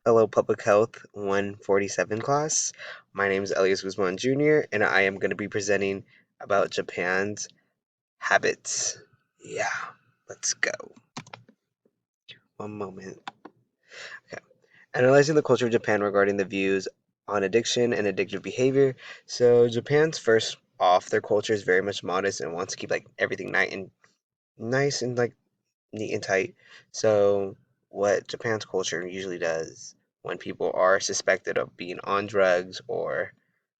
Hello, Public Health 147 class. My name is Elias Guzman Jr., and I am going to be presenting about Japan's habits. Yeah, let's go. One moment. Okay. Analyzing the culture of Japan regarding the views on addiction and addictive behavior. So, Japan's first off, their culture is very much modest and wants to keep like everything nice and like neat and tight. So, what Japan's culture usually does when people are suspected of being on drugs or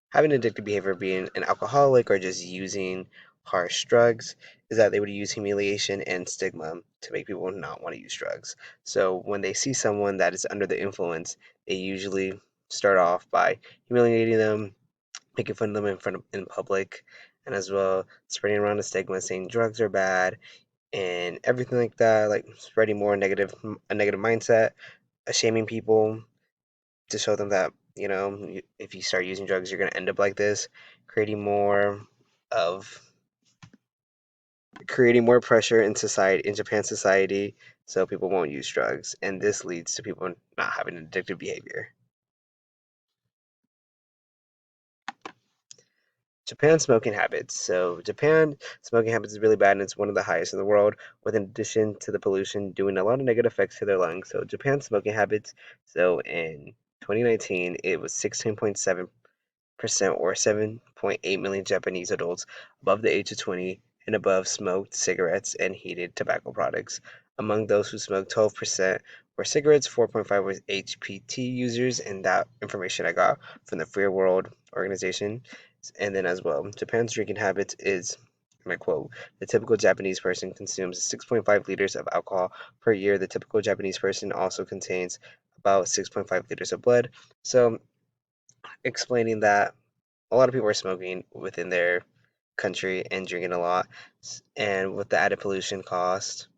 having addictive behavior, being an alcoholic or just using harsh drugs, is that they would use humiliation and stigma to make people not want to use drugs. So, when they see someone that is under the influence, they usually start off by humiliating them, making fun of them in public, and as well spreading around a stigma saying drugs are bad and everything like that, like spreading more a negative mindset, shaming people to show them that if you start using drugs, you're gonna end up like this, creating more of creating more pressure in society in Japan society, so people won't use drugs, and this leads to people not having addictive behavior. Japan smoking habits. So Japan smoking habits is really bad and it's one of the highest in the world, with in addition to the pollution doing a lot of negative effects to their lungs. So Japan smoking habits. So in 2019, it was 16.7% or 7.8 million Japanese adults above the age of 20 and above smoked cigarettes and heated tobacco products. Among those who smoked, 12% were cigarettes, 4.5 were HPT users, and that information I got from the Free World Organization. And then as well, Japan's drinking habits is, and I quote, the typical Japanese person consumes 6.5 liters of alcohol per year. The typical Japanese person also contains about 6.5 liters of blood. So, explaining that a lot of people are smoking within their country and drinking a lot, and with the added pollution cost,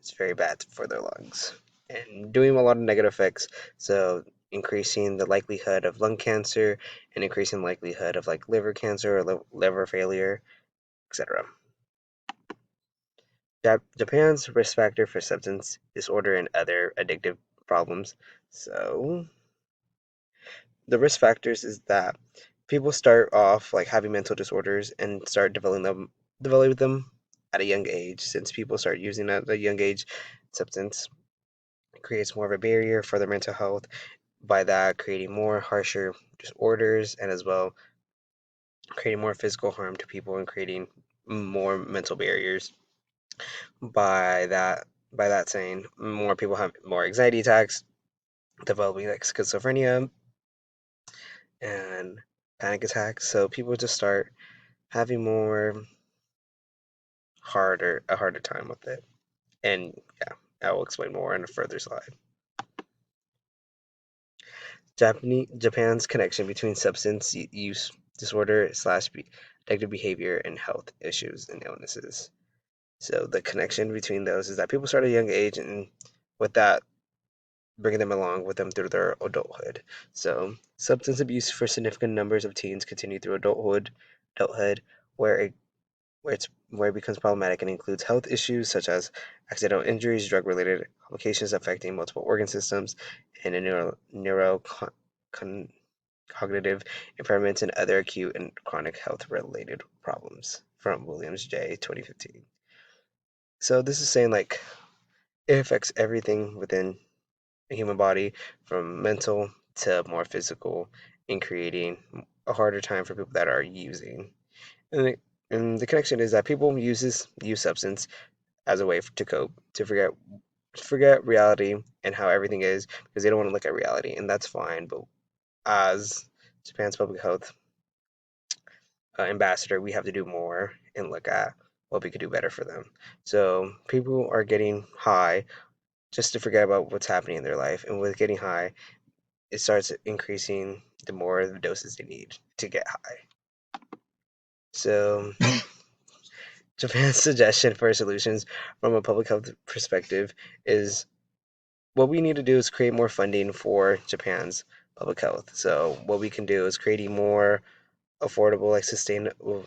it's very bad for their lungs and doing a lot of negative effects. So increasing the likelihood of lung cancer and increasing the likelihood of like liver cancer or liver failure, etc. Japan's risk factor for substance disorder and other addictive problems. So the risk factors is that people start off like having mental disorders and start developing them at a young age. Since people start using at a young age, substance creates more of a barrier for their mental health, by that creating more harsher disorders and as well creating more physical harm to people and creating more mental barriers. By that saying, more people have more anxiety attacks, developing like schizophrenia and panic attacks. So people just start having a harder time with it. And yeah, I will explain more in a further slide. Japan's connection between substance use disorder slash addictive behavior and health issues and illnesses. So the connection between those is that people start at a young age, and with that, bringing them along with them through their adulthood. So substance abuse for significant numbers of teens continue through adulthood, where it becomes problematic and includes health issues such as accidental injuries, drug-related complications affecting multiple organ systems, and a cognitive impairments and other acute and chronic health-related problems. From Williams J. 2015. So this is saying like it affects everything within the human body, from mental to more physical, in creating a harder time for people that are using. And the connection is that people use substance as a way to cope, to forget reality and how everything is, because they don't want to look at reality, and that's fine. But as Japan's public health ambassador, we have to do more and look at what we could do better for them. So people are getting high just to forget about what's happening in their life, and with getting high, it starts increasing the more the doses they need to get high. So Japan's suggestion for solutions from a public health perspective is what we need to do is create more funding for Japan's public health. So what we can do is creating more affordable, like sustainable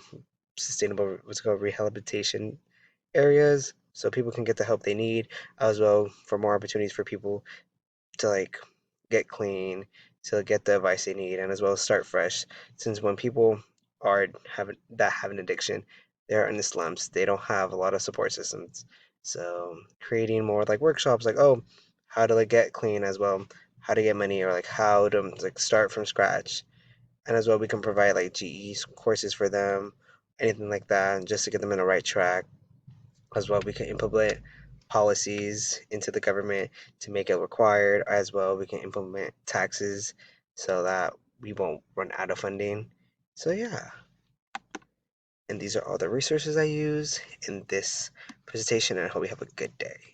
what's called rehabilitation areas, so people can get the help they need, as well for more opportunities for people to like get clean, to get the advice they need, and as well as start fresh. Since when people are have an addiction, they're in the slumps. They don't have a lot of support systems. So creating more like workshops, like how to like get clean as well, how to get money, or like how to like start from scratch, and as well we can provide like GE courses for them, anything like that, just to get them in the right track. As well, we can implement policies into the government to make it required. As well, we can implement taxes so that we won't run out of funding. So yeah, and these are all the resources I use in this presentation, and I hope you have a good day.